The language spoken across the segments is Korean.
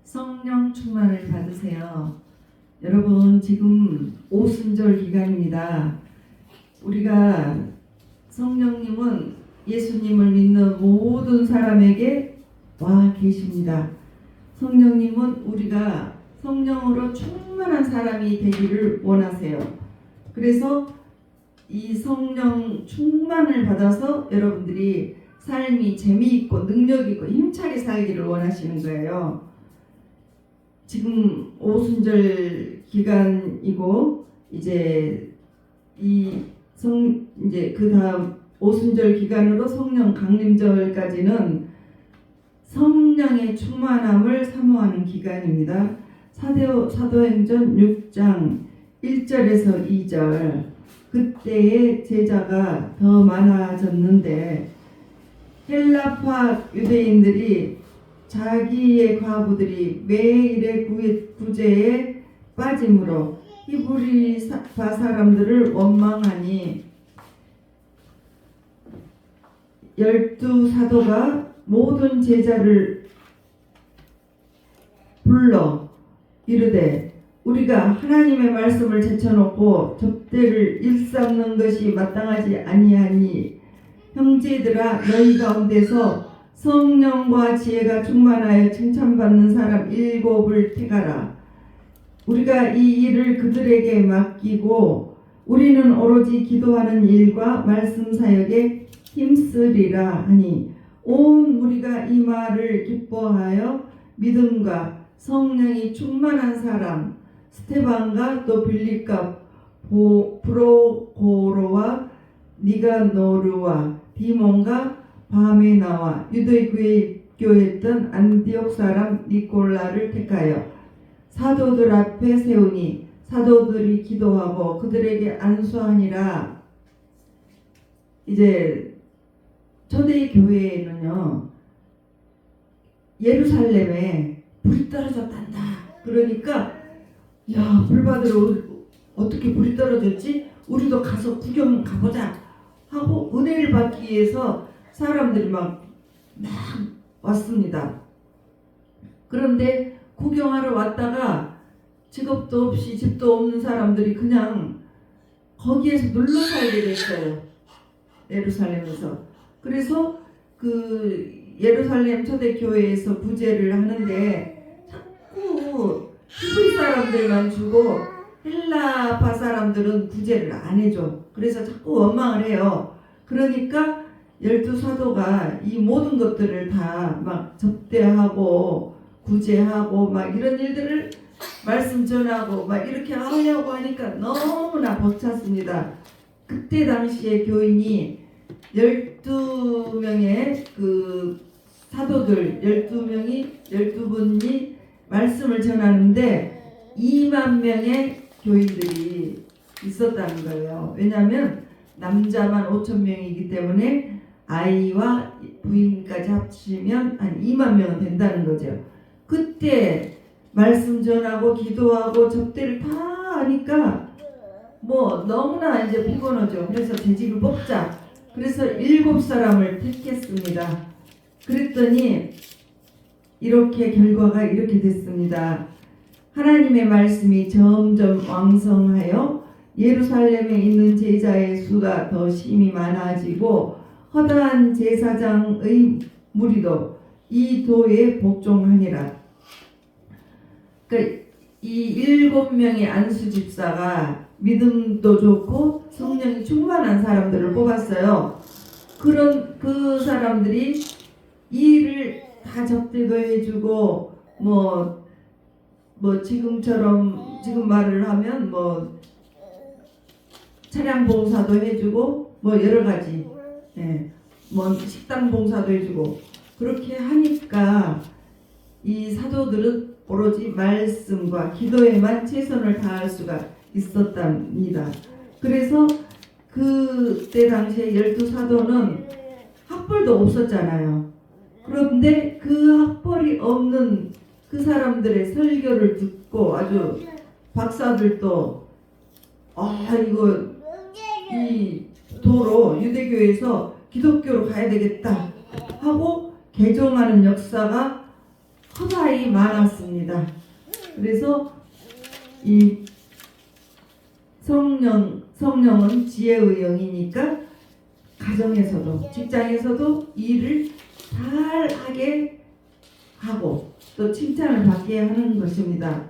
성령 충만을 받으세요. 여러분, 지금 오순절 기간입니다. 우리가 성령님은 예수님을 믿는 모든 사람에게 와 계십니다. 성령님은 우리가 성령으로 충만한 사람이 되기를 원하세요. 그래서 이 성령 충만을 받아서 여러분들이 삶이 재미있고 능력있고 힘차게 살기를 원하시는 거예요. 지금 오순절 기간이고 이제 이제 그 다음 오순절 기간으로 성령 강림절까지는 성령의 충만함을 사모하는 기간입니다. 사도행전 6장 1절에서 2절, 그때의 제자가 더 많아졌는데 헬라파 유대인들이 자기의 과부들이 매일의 구제에 빠짐으로 히브리파 사람들을 원망하니 12사도가 모든 제자를 불러 이르되 우리가 하나님의 말씀을 제쳐놓고 접대를 일삼는 것이 마땅하지 아니하니 형제들아, 너희 가운데서 성령과 지혜가 충만하여 칭찬받는 사람 7을 택하라. 우리가 이 일을 그들에게 맡기고 우리는 오로지 기도하는 일과 말씀 사역에 힘쓰리라 하니 온 무리가 이 말을 기뻐하여 믿음과 성령이 충만한 사람 스테반과 또 빌립과 브로고로와 니가노르와 디몬과 바메나와 유대교에 입교했던 안디옥 사람 니콜라를 택하여 사도들 앞에 세우니 사도들이 기도하고 그들에게 안수하니라. 이제 초대 교회에는요, 예루살렘에 불이 떨어졌단다. 그러니까 야, 불 받으러 어떻게 불이 떨어졌지? 우리도 가서 구경 가보자 하고 은혜를 받기 위해서 사람들이 막 왔습니다. 그런데 구경하러 왔다가 직업도 없이 집도 없는 사람들이 그냥 거기에서 눌러 살게 됐어요. 예루살렘에서. 그래서 그 예루살렘 초대교회에서 구제를 하는데 자꾸 히브리 사람들만 주고 헬라파 사람들은 구제를 안 해줘. 그래서 자꾸 원망을 해요. 그러니까 12사도가 이 모든 것들을 다 막 접대하고 구제하고 막 이런 일들을 말씀 전하고 막 이렇게 하려고 하니까 너무나 벅찼습니다. 그때 당시에 교인이 12명의 그 사도들 12분이 말씀을 전하는데 2만 명의 교인들이 있었다는 거예요. 왜냐하면 남자만 5,000명이기 때문에 아이와 부인까지 합치면 한 2만 명은 된다는 거죠. 그때 말씀 전하고 기도하고 접대를 다 하니까 뭐 너무나 이제 피곤하죠. 그래서 재직을 뽑자. 그래서 7사람을 택했습니다. 그랬더니 이렇게 결과가 이렇게 됐습니다. 하나님의 말씀이 점점 왕성하여 예루살렘에 있는 제자의 수가 더 심히 많아지고 허다한 제사장의 무리도 이 도에 복종하니라. 그러니까 이 7명의 안수 집사가 믿음도 좋고 성령이 충만한 사람들을 뽑았어요. 그런 그 사람들이 일을 다 접대도 해주고 뭐 지금처럼 지금 말을 하면 뭐 차량 봉사도 해주고 뭐 여러 가지 뭐 식당 봉사도 해주고 그렇게 하니까 이 사도들은 오로지 말씀과 기도에만 최선을 다할 수가 있었답니다. 그래서 그때 당시에 12사도는 학벌도 없었잖아요. 그런데 그 학벌이 없는 그 사람들의 설교를 듣고 아주 박사들도 이거 이 도로 유대교에서 기독교로 가야 되겠다 하고 개종하는 역사가 허다히 많았습니다. 그래서 이 성령은 지혜의 영이니까 가정에서도 직장에서도 일을 잘하게 하고 또 칭찬을 받게 하는 것입니다.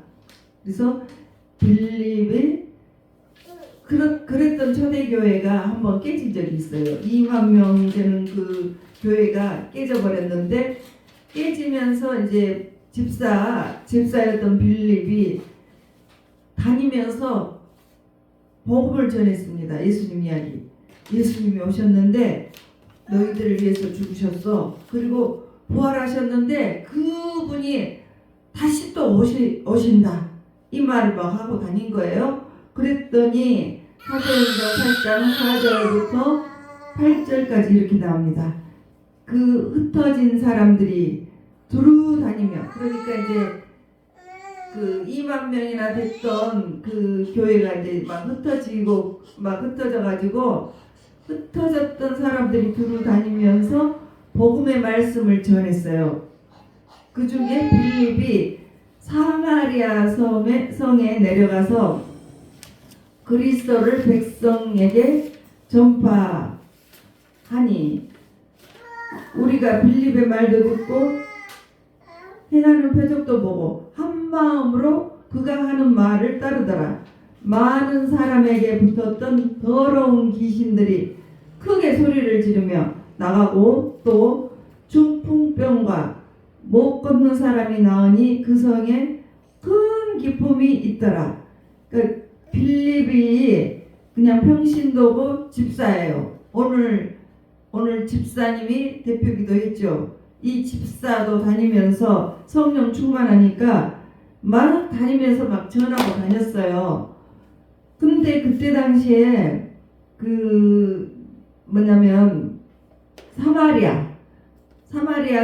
그래서 빌립이 그랬던 초대교회가 한번 깨진 적이 있어요. 2만 명 되는 그 교회가 깨져버렸는데 깨지면서 이제 집사였던 빌립이 다니면서 복음을 전했습니다. 예수님 이야기. 예수님이 오셨는데 너희들을 위해서 죽으셨어. 그리고 부활하셨는데 그분이 다시 또 오신다. 이 말을 막 하고 다닌 거예요. 그랬더니 사도행전 8장 4절부터 8절까지 이렇게 나옵니다. 그 흩어진 사람들이 두루 다니며, 그러니까 이제 그 2만 명이나 됐던 그 교회가 이제 막 흩어져가지고 흩어졌던 사람들이 두루 다니면서 복음의 말씀을 전했어요. 그 중에 빌립이 사마리아 성에 내려가서 그리스도를 백성에게 전파하니 우리가 빌립의 말도 듣고 행하는 표적도 보고 한 마음으로 그가 하는 말을 따르더라. 많은 사람에게 붙었던 더러운 귀신들이 크게 소리를 지르며 나가고 또 중풍병과 못 걷는 사람이 나으니 그 성에 큰 기쁨이 있더라. 그러니까 빌립이 그냥 평신도고 집사예요. 오늘 집사님이 대표기도 했죠. 이 집사도 다니면서 성령 충만하니까 막 다니면서 막 전하고 다녔어요. 근데 그때 당시에 뭐냐면 사마리아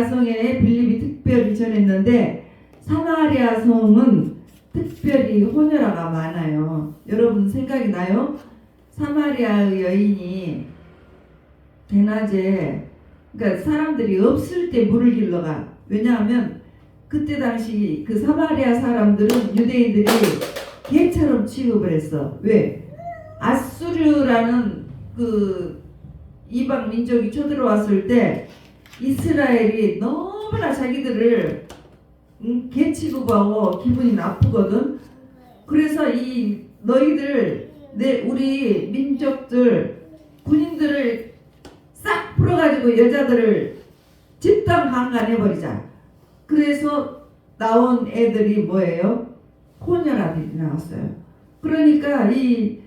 성에 빌립이 특별히 전했는데 사마리아 성은 특별히 혼혈아가 많아요. 여러분 생각이 나요? 사마리아 여인이 대낮에 그러니까 사람들이 없을 때 물을 길러가. 왜냐하면 그때 당시 그 사마리아 사람들은 유대인들이 개처럼 취급을 했어. 왜? 아수르라는 그 이방 민족이 쳐들어왔을 때 이스라엘이 너무나 자기들을 개 취급하고 기분이 나쁘거든. 그래서 이 너희들 우리 민족들 군인들을 싹 풀어가지고 여자들을 집단 강간해버리자. 그래서 나온 애들이 뭐예요? 혼혈아들이 나왔어요. 그러니까 이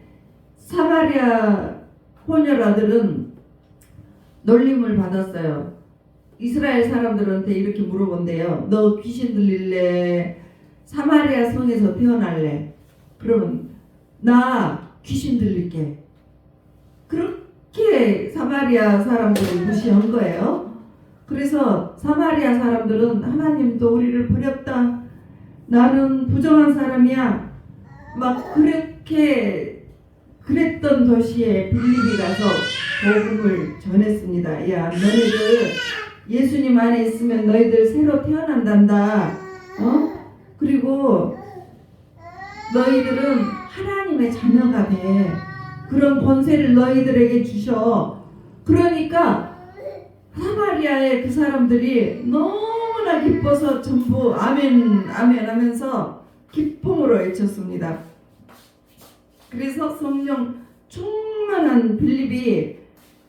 사마리아 혼혈아들은 놀림을 받았어요. 이스라엘 사람들한테 이렇게 물어본대요. 너 귀신 들릴래? 사마리아 성에서 태어날래? 그러면 나 귀신 들릴게. 그렇게 사마리아 사람들을 무시한 거예요. 그래서 사마리아 사람들은 하나님도 우리를 버렸다. 나는 부정한 사람이야. 막 그렇게 그랬던 도시에 빌립이 가서 복음을 전했습니다. 야, 너희들 예수님 안에 있으면 너희들 새로 태어난단다. 그리고 너희들은 하나님의 자녀가 돼. 그런 권세를 너희들에게 주셔. 그러니까 사마리아의 그 사람들이 너무나 기뻐서 전부 아멘 아멘 하면서 기쁨으로 외쳤습니다. 그래서 성령 충만한 빌립이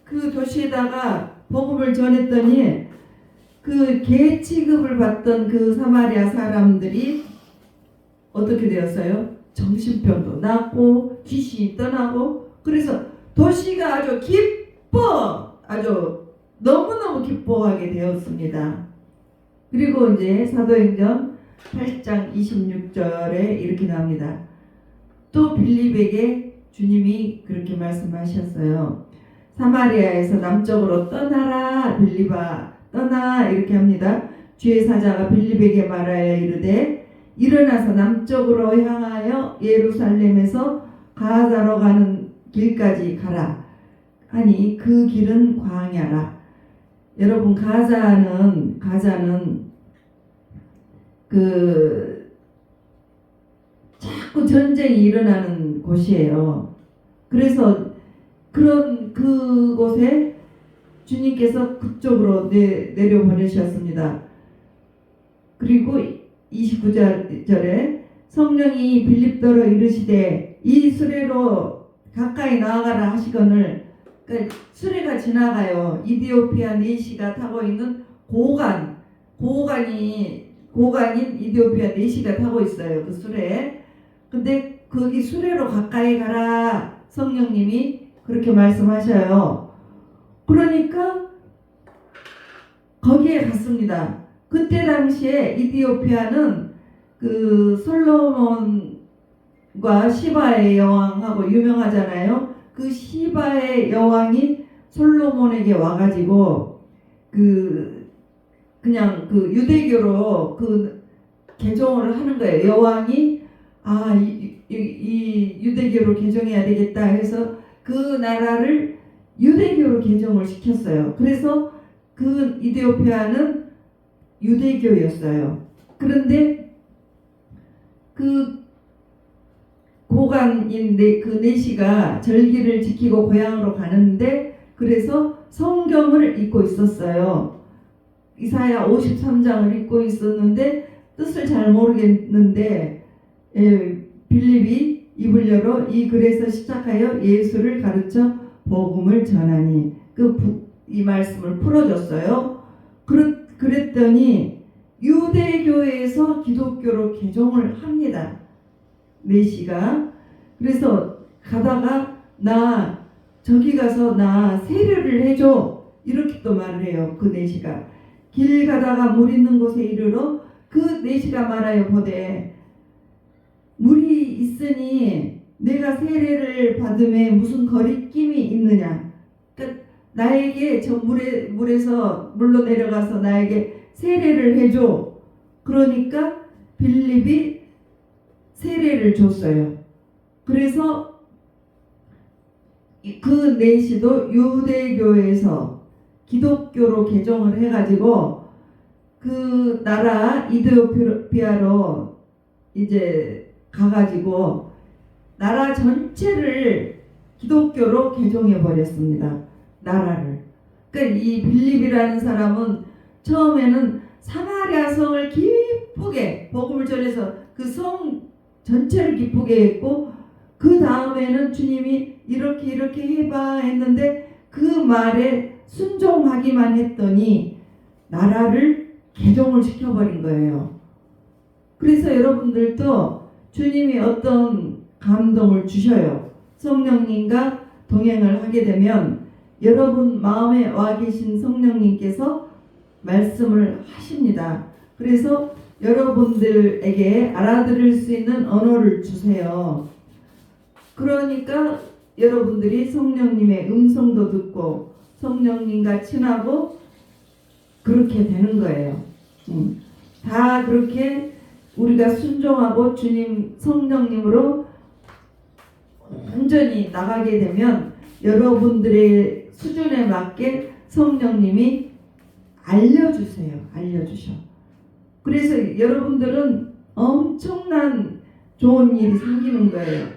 그 도시에다가 복음을 전했더니 그 개 취급을 받던 그 사마리아 사람들이 어떻게 되었어요? 정신병도 낫고 귀신이 떠나고, 그래서 도시가 아주 아주 너무너무 기뻐하게 되었습니다. 그리고 이제 사도행전 8장 26절에 이렇게 나옵니다. 또 빌립에게 주님이 그렇게 말씀하셨어요. 사마리아에서 남쪽으로 떠나라. 빌립아 떠나. 이렇게 합니다. 주의 사자가 빌립에게 말하여 이르되 일어나서 남쪽으로 향하여 예루살렘에서 가사로 가는 길까지 가라 하니 그 길은 광야라. 여러분 가자는 그 자꾸 전쟁이 일어나는 곳이에요. 그래서 그런 그곳에 주님께서 그쪽으로 내려 보내셨습니다. 그리고 29절에 성령이 빌립더로 이르시되 이 수레로 가까이 나아가라 하시거늘, 그러니까 수레가 지나가요. 이디오피아 네시가 타고 있는 고관인 이디오피아 네시가 타고 있어요. 그 수레에. 근데 거기 수레로 가까이 가라 성령님이 그렇게 말씀하셔요. 그러니까 거기에 갔습니다. 그때 당시에 이디오피아는 그 솔로몬과 시바의 여왕하고 유명하잖아요. 그 시바의 여왕이 솔로몬에게 와가지고 그냥 그 유대교로 그 개종을 하는 거예요. 여왕이 이 유대교로 개종해야 되겠다 해서 그 나라를 유대교로 개종을 시켰어요. 그래서 그 이디오피아는 유대교였어요. 그런데 그 고관인 그 네시가 절기를 지키고 고향으로 가는데, 그래서 성경을 읽고 있었어요. 이사야 53장을 읽고 있었는데 뜻을 잘 모르겠는데 빌립이 입을 열어 이 글에서 시작하여 예수를 가르쳐 복음을 전하니 이 말씀을 풀어줬어요. 그랬더니 유대교에서 기독교로 개종을 합니다. 네시가. 그래서 가다가 저기 가서 나 세례를 해줘 이렇게 또 말을 해요. 그 네시가 길 가다가 물 있는 곳에 이르러 그 네시가 말하여 보되 물이 있으니 내가 세례를 받음에 무슨 거리낌이 있느냐. 그러니까 나에게 저 물로 내려가서 나에게 세례를 해줘. 그러니까 빌립이 세례를 줬어요. 그래서 그 네시도 유대교에서 기독교로 개종을 해가지고 그 나라 이디오피아로 이제 가가지고 나라 전체를 기독교로 개종해 버렸습니다. 나라를. 그러니까 이 빌립이라는 사람은 처음에는 사마리아 성을 기쁘게 복음을 전해서 그 성 전체를 기쁘게 했고, 그 다음에는 주님이 이렇게 해봐 했는데 그 말에 순종하기만 했더니 나라를 개종을 시켜버린 거예요. 그래서 여러분들도 주님이 어떤 감동을 주셔요. 성령님과 동행을 하게 되면 여러분 마음에 와 계신 성령님께서 말씀을 하십니다. 그래서 여러분들에게 알아들을 수 있는 언어를 주세요. 그러니까 여러분들이 성령님의 음성도 듣고 성령님과 친하고 그렇게 되는 거예요. 다 그렇게 우리가 순종하고 주님 성령님으로 완전히 나가게 되면 여러분들의 수준에 맞게 성령님이 알려주셔. 그래서 여러분들은 엄청난 좋은 일이 생기는 거예요.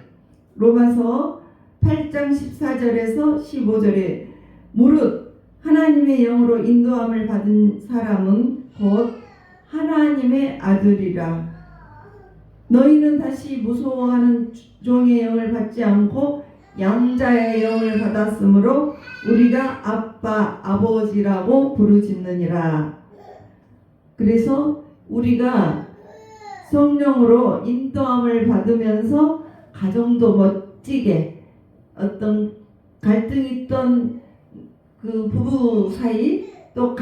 로마서 8장 14절에서 15절에 무릇 하나님의 영으로 인도함을 받은 사람은 곧 하나님의 아들이라. 너희는 다시 무서워하는 종의 영을 받지 않고 양자의 영을 받았으므로 우리가 아빠 아버지라고 부르짖느니라. 그래서 우리가 성령으로 인도함을 받으면서 가정도 멋지게, 어떤 갈등이 있던 그 부부 사이 또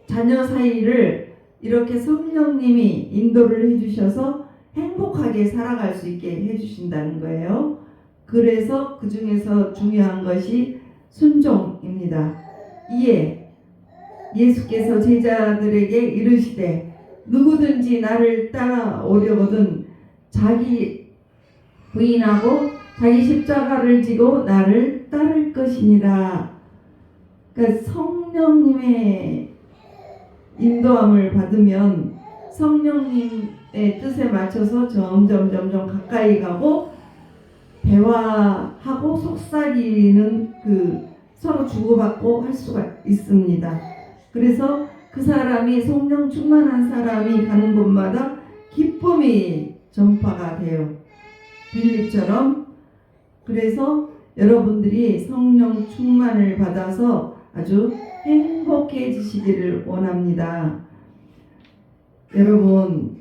자녀 사이를 이렇게 성령님이 인도를 해주셔서 행복하게 살아갈 수 있게 해주신다는 거예요. 그래서 그 중에서 중요한 것이 순종입니다. 이에 예수께서 제자들에게 이르시되 누구든지 나를 따라오려거든 자기 부인하고 자기 십자가를 지고 나를 따를 것이니라. 그러니까 성령님의 인도함을 받으면 성령님의 뜻에 맞춰서 점점 가까이 가고 대화하고 속삭이는 서로 주고받고 할 수가 있습니다. 그래서 그 사람이 성령 충만한 사람이 가는 곳마다 기쁨이 전파가 돼요. 빌립처럼. 그래서 여러분들이 성령 충만을 받아서 아주 행복해지시기를 원합니다. 여러분,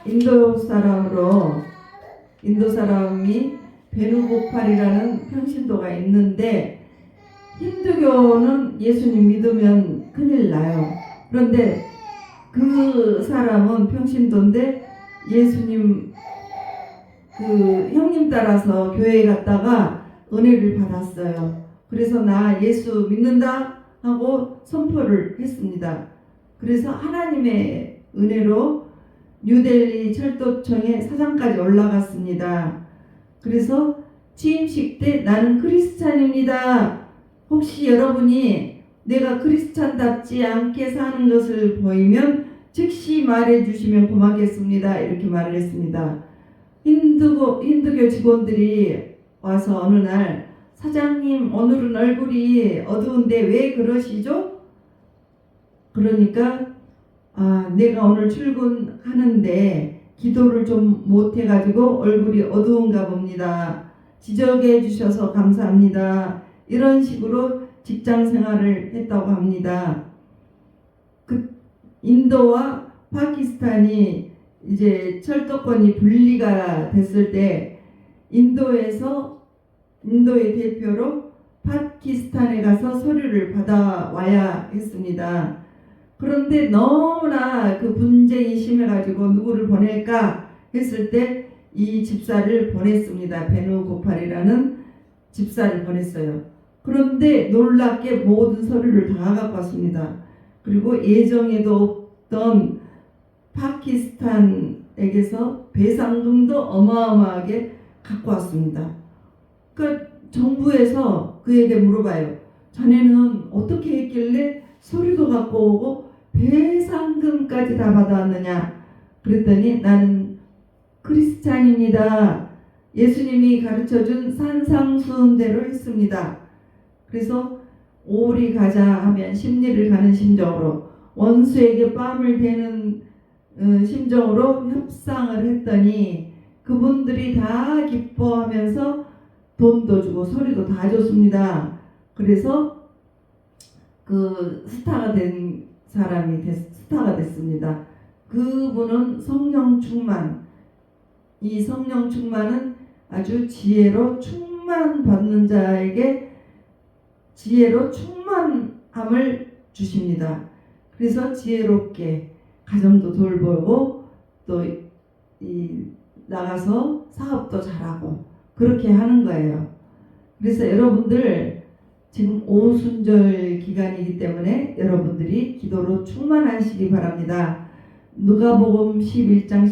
인도 사람이 베누고팔이라는 평신도가 있는데, 힌두교는 예수님 믿으면 큰일 나요. 그런데 그 사람은 평신도인데 예수님 형님 따라서 교회에 갔다가 은혜를 받았어요. 그래서 나 예수 믿는다 하고 선포를 했습니다. 그래서 하나님의 은혜로 뉴델리 철도청의 사장까지 올라갔습니다. 그래서 취임식 때 나는 크리스찬입니다. 혹시 여러분이 내가 크리스찬답지 않게 사는 것을 보이면 즉시 말해주시면 고맙겠습니다. 이렇게 말을 했습니다. 힌두교 직원들이 와서 어느 날, 사장님 오늘은 얼굴이 어두운데 왜 그러시죠? 그러니까 내가 오늘 출근하는데 기도를 좀 못해가지고 얼굴이 어두운가 봅니다. 지적해 주셔서 감사합니다. 이런 식으로 직장 생활을 했다고 합니다. 인도와 파키스탄이 이제 철도권이 분리가 됐을 때 인도의 대표로 파키스탄에 가서 서류를 받아와야 했습니다. 그런데 너무나 그 분쟁이 심해가지고 누구를 보낼까 했을 때 이 집사를 보냈습니다. 베누고팔이라는 집사를 보냈어요. 그런데 놀랍게 모든 서류를 다 갖고 왔습니다. 그리고 예정에도 없던 파키스탄에게서 배상금도 어마어마하게 갖고 왔습니다. 그러니까 정부에서 그에게 물어봐요. 자네는 어떻게 했길래 서류도 갖고 오고 배상금까지 다 받아왔느냐? 그랬더니 나는 크리스찬입니다. 예수님이 가르쳐준 산상수훈대로 했습니다. 그래서 오리 가자 하면 심리를 가는 심정으로, 원수에게 뺨을 대는 심정으로 협상을 했더니 그분들이 다 기뻐하면서 돈도 주고 서류도 다 줬습니다. 그래서 스타가 됐습니다. 그분은 성령 충만. 이 성령 충만은 아주 지혜로 충만받는 자에게 지혜로 충만함을 주십니다. 그래서 지혜롭게 가정도 돌보고 또 나가서 사업도 잘하고 그렇게 하는 거예요. 그래서 여러분들 지금 오순절 기간이기 때문에 여러분들이 기도로 충만하시기 바랍니다. 누가복음 11장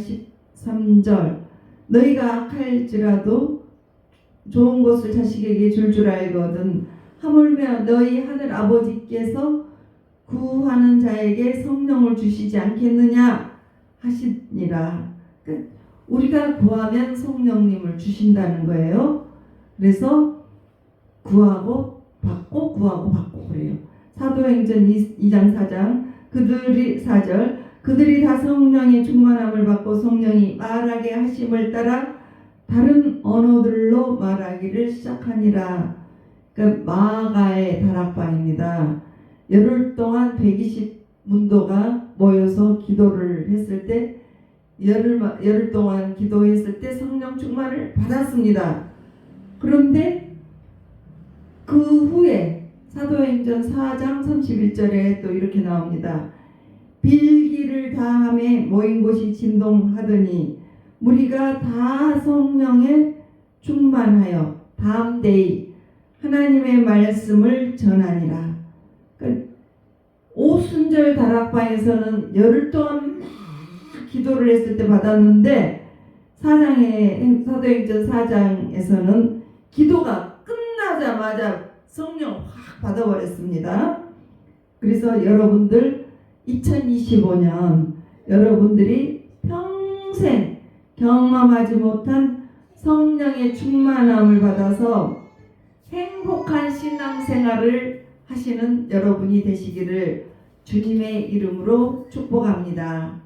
13절 너희가 악할지라도 좋은 것을 자식에게 줄 알거든 하물며 너희 하늘 아버지께서 구하는 자에게 성령을 주시지 않겠느냐 하시니라. 그러니까 우리가 구하면 성령님을 주신다는 거예요. 그래서 구하고 받고 구하고 받고 그래요. 사도행전 2장 4장 그들이 다 성령의 충만함을 받고 성령이 말하게 하심을 따라 다른 언어들로 말하기를 시작하니라. 그러니까 마가의 다락방입니다. 열흘 동안 120문도가 모여서 기도를 했을 때 열흘 동안 기도했을 때 성령 충만을 받았습니다. 그런데 그 후에 사도행전 4장 31절에 또 이렇게 나옵니다. 빌기를 다함에 모인 곳이 진동하더니 무리가 다 성령에 충만하여 다음 데이 하나님의 말씀을 전하니라. 그러니까 오순절 다락방에서는 열흘 동안 막 기도를 했을 때 받았는데 사도행전 4장에서는 기도가 끝나자마자 성령 확 받아버렸습니다. 그래서 여러분들 2025년 여러분들이 평생 경험하지 못한 성령의 충만함을 받아서 행복한 신앙생활을 하시는 여러분이 되시기를 주님의 이름으로 축복합니다.